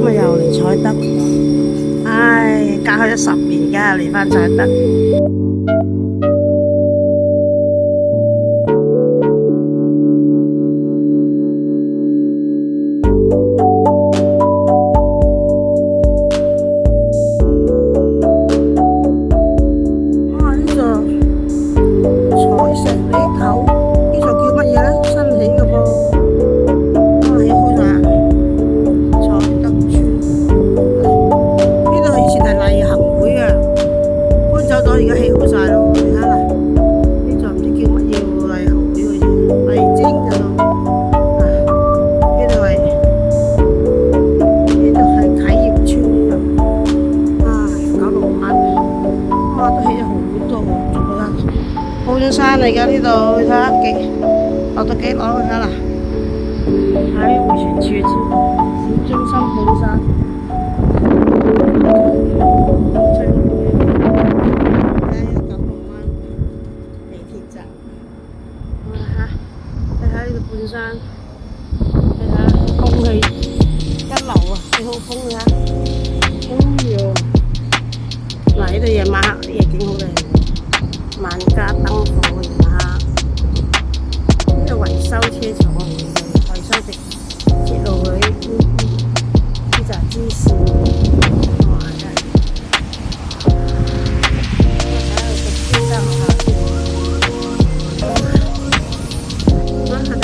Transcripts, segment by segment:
日又嚟彩德，唉，隔開咗10年，而家嚟返彩德。哇！呢座彩石里頭，呢座叫乜嘢咧？新起嘅噃，哇！起好晒。彩德村呢度以前係例行會啊，搬走咗，而家起好晒咯。你睇下，呢座唔知叫乜嘢喎，例行會好似麗晶嗰度。呢度係啟業村啊，搞到晚，哇！都起咗好多喎，仲有半山嚟㗎呢度，你睇下落到幾樓睇下啦，喺迴旋處小中心半山。睇下呢個半山，睇下空氣一流啊，幾好風啊！嗱，呢度夜晚黑啲夜景好靚，萬家燈火夜晚黑。呢個維修車廠嚟嘅，維修鐵路嗰啲呢扎支線，哇！真係睇下個先生學校先，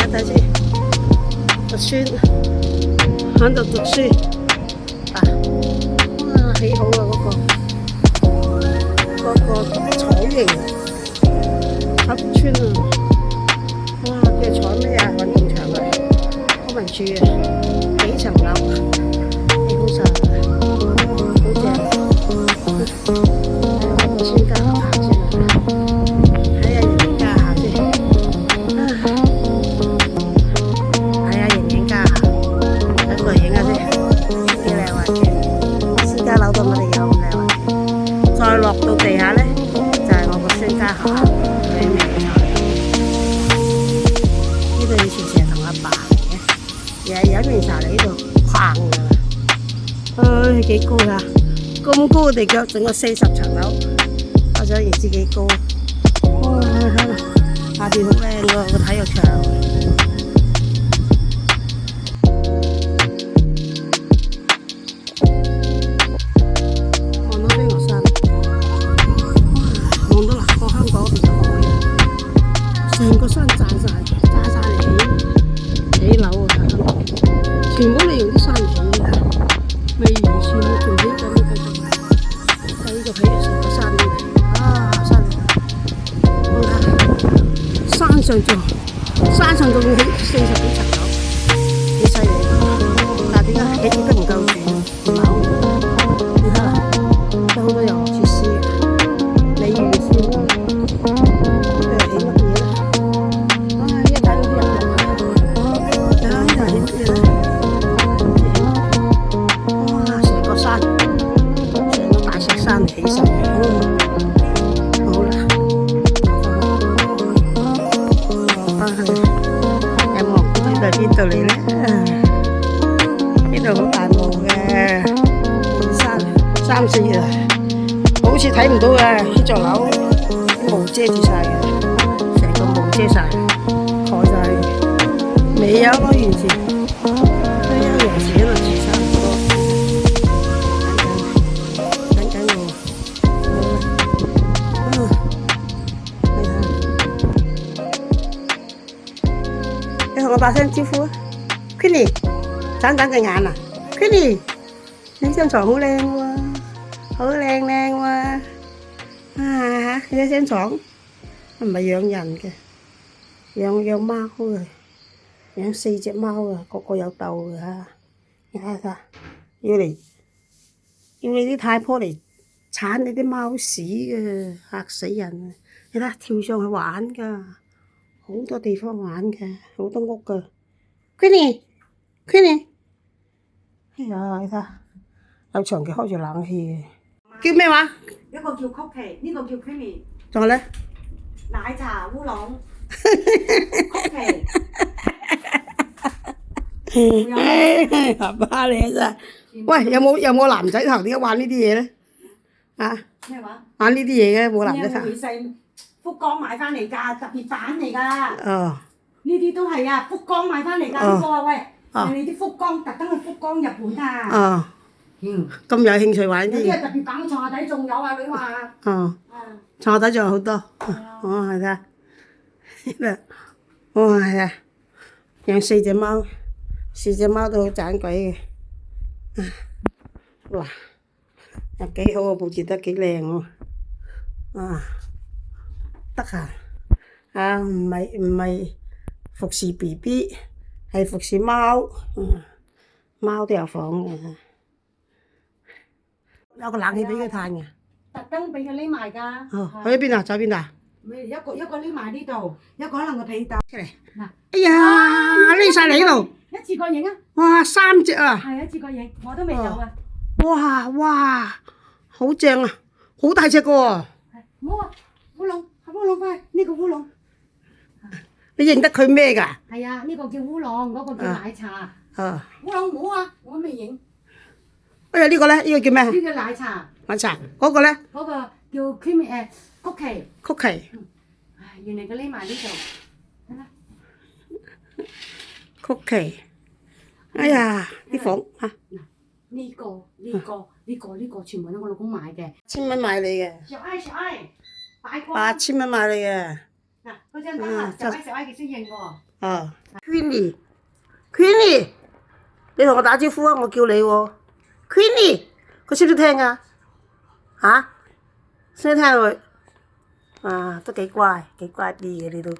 睇先，個孫喺度讀書啊！哇，起好啊嗰個彩型黑村啊！哇，佢係採咩啊？運動場啊，康文署啊，幾層樓啊，起好晒，好正。我先加下先啊，睇下影加下先。睇下影加下，等佢影下先，幾靚環境。私家樓都冇你有咁靚環境。再落到地下咧，就係我個孫家學校裏面嘅彩。呢度以前成日同阿爸嚟嘅，日日飲完茶嚟呢度逛㗎啦。唉，幾高呀！咁高嘅地腳，整個40層樓，可想而知幾高。哇！睇下下邊好靚喎，個體育場。望到飛鵝山，哇！望到嗱個香港嗰邊就可以，成個山炸晒嚟起樓啊！全部利用啲山起㗎，未完全都仲起緊呢個。呢度起咗成個山嚟，啊山嚟！我睇山上仲要起40幾層樓，幾犀利！但係點解起得唔夠住？唔係好，你睇下，有好多遊樂設施嘅，鯉魚先。佢係起乜嘢咧？啊！一睇到啲人落嚟，啊！呢度起乜嘢咧？哇！成個山，成個大石山起晒，好啦，翻去有冇去到邊度嚟咧？呢度好大霧嘅，山3、4日好似睇唔到嘅，呢座樓啲霧遮住晒嘅，成個霧遮晒，蓋晒嘅，未有咯完全。退休人士喺度住差唔多，等緊我。你同我打聲招呼啊 ，Queenie， 眨眨隻眼啊 ，Queenie， 你張床好靚喎，好靚喎，啊，你張床唔係養人嘅，養貓嘅，養4隻貓嘅，個個有竇嘅嚇，你睇下，要你啲太婆嚟鏟你啲貓屎嘅，嚇死人啊！你睇跳上去玩㗎，好多地方玩嘅，好多屋㗎。Queenie，哎呀，你睇有長期開住冷氣嘅，叫咩話？一個叫曲奇，呢個叫 Queenie。仲有咧？奶茶烏龍，曲奇。阿爸你真係，喂，有冇男仔頭點解玩呢啲嘢咧？啊，咩話？玩呢啲嘢嘅冇男仔頭。呢個回細福岡買翻嚟㗎，特別版嚟㗎。哦，呢啲都係啊，福岡買翻嚟㗎呢個啊，喂，人哋啲福岡特登去福岡日本啊。哦，咁有興趣玩呢啲嘢。有啲係特別版嘅床下底仲有啊，女話。哦，啊，床下底仲有好多。哦，係啊。哦，係啊，養4隻貓，4隻貓都好盞鬼嘅。哇，又幾好啊，佈置得幾靚喎。啊，得閒啊，唔係服侍 BB， 係服侍貓。貓都有房嘅，有個冷氣俾佢嘆嘅。特登俾佢匿埋㗎。哦，去咗邊啊？走邊啊？咪一個匿埋呢度，一個可能個被竇。出嚟。嗱，哎呀，匿晒嚟呢度。一次過影啊！哇，3隻啊！係一次過影，我都未有啊。哇，好正啊，好大隻個喎。唔好啊，烏龍，係烏龍快，呢個烏龍。你認得佢咩㗎？係啊，呢個叫烏龍，嗰個叫奶茶。啊。烏龍唔好啊，我未影。哎呀，呢個咧，呢個叫咩？呢個奶茶。奶茶。嗰個咧？嗰個叫 cream 曲奇。曲奇。唉，原來佢匿埋呢度。睇啦。曲奇。哎呀，啲房嚇。呢個全部都我老公買嘅。1000蚊買你嘅。小愛，擺過。8000蚊買你嘅。嗱，嗰張單啊，小愛幾識認喎。啊 Queenie，你同我打招呼啊！我叫你喎 ，Queenie，佢識唔識聽啊？嚇？識唔識聽佢？啊，都幾乖啲嘅你都。